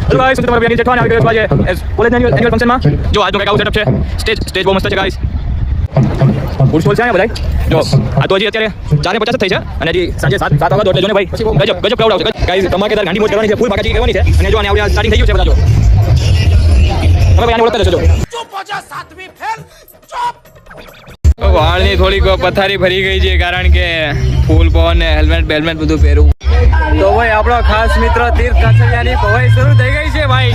Hello guys, તમારા બેની જેઠવાને આવી ગયો છે કોલેજના એન્યુઅલ ફંક્શનમાં. જો આજનો કંઈક આવું સેટઅપ છે. સ્ટેજ બહુ મસ્ત છે ગાઈસ. ફૂલ સ્ટોલ છે ને બધાય. જો આ તો હજી અત્યારે 4:50 જ થઈ છે અને હજી સાંજે 7 વાગ્યા એટલે જો ને ભાઈ ગજબ ક્રાઉડ આવશે ગાઈસ. ધમાકેદાર ગાંડી મોજ કરવાની છે, ફૂલ બાકાજી કરવાની છે અને જો આને આવડે સ્ટાર્ટિંગ થઈ ગયું છે બધા. જો તમે ભાઈ આને ઓળખતા જશો. જો ચૂપ હો જા, સાતમી ફેલ ચૂપ. વાળની થોડીક પથારી ભરી ગઈ છે કારણ કે ફૂલ પવન ને હેલ્મેટ બધું પહેરવું. તો ભાઈ આપણો ખાસ મિત્ર તીર્થ કાછડિયાની ભવાઈ શરૂ થઈ ગઈ છે ભાઈ.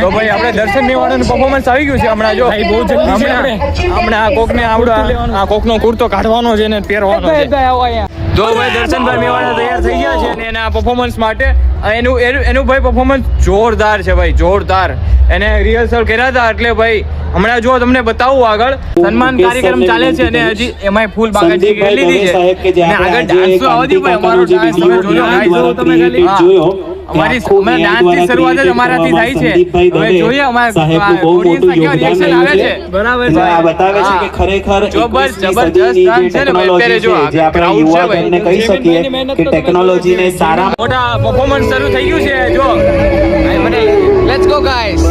તો ભાઈ આપણે દર્શન મેવાડાનું પરફોર્મન્સ આવી ગયું છે હમણાં. જો ભાઈ બહુ જલ્દી છે. હમણાં આ કોકને આ કોકનો કુર્તો કાઢવાનો છે ને પહેરવાનો છે. જો ભાઈ દર્શનભાઈ મેવાડા તૈયાર થઈ ગયા છે અને એના પરફોર્મન્સ માટે એનું ભાઈ પરફોર્મન્સ જોરદાર છે ભાઈ, જોરદાર. એને રિહર્સલ કર્યા હતા એટલે ભાઈ હમણાં જો તમને બતાવું આગળ સન્માન કાર્યક્રમ ચાલે છે અને હજી એમાંય ફૂલ બાગાજી કરી લીધી છે અને આગળ ડાન્સ તો આવતી ભાઈ. અમારો ડાન્સ તમે જોયો, તમે ખાલી અમારી ડાન્સની શરૂઆત જ અમારાથી થાય છે. હવે જોઈએ અમારા ઓડિયન્સના કેવા રિએક્શન આવે છે. બરાબર છે, આ બતાવે છે કે ખરેખર જબરદસ્ત ડાન્સ છે ને ભાઈ. અત્યારે જો જે આપણે યુવાધનને કહી શકીએ કે ટેકનોલોજીને સારા મોટા પરફોર્મન્સ શરૂ થઈ ગયું છે. જો લેટ્સ ગો ગાઈસ,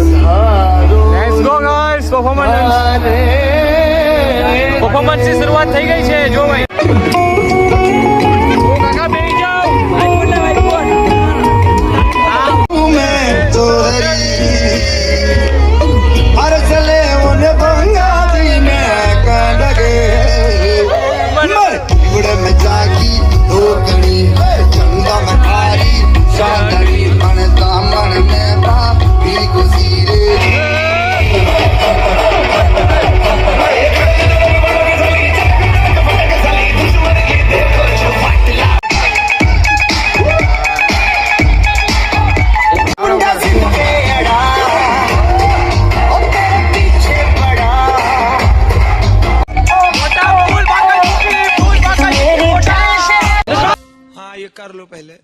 પરફોર્મન્સ ની શરૂઆત થઈ ગઈ છે. જો ભાઈ કાકા બેસી જાઓ. कर लो पहले.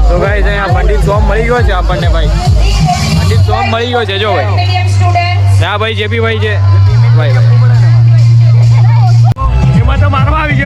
તો ગાઈસ અહીંયા પંડિત સોમ મળી ગયો છે આપણને ભાઈ. પંડિત સોમ મળી ગયો છે. જો ભાઈ હા ભાઈ જેપી ભાઈ છે ભાઈ. એમાં તો મારવા આવી ગયો.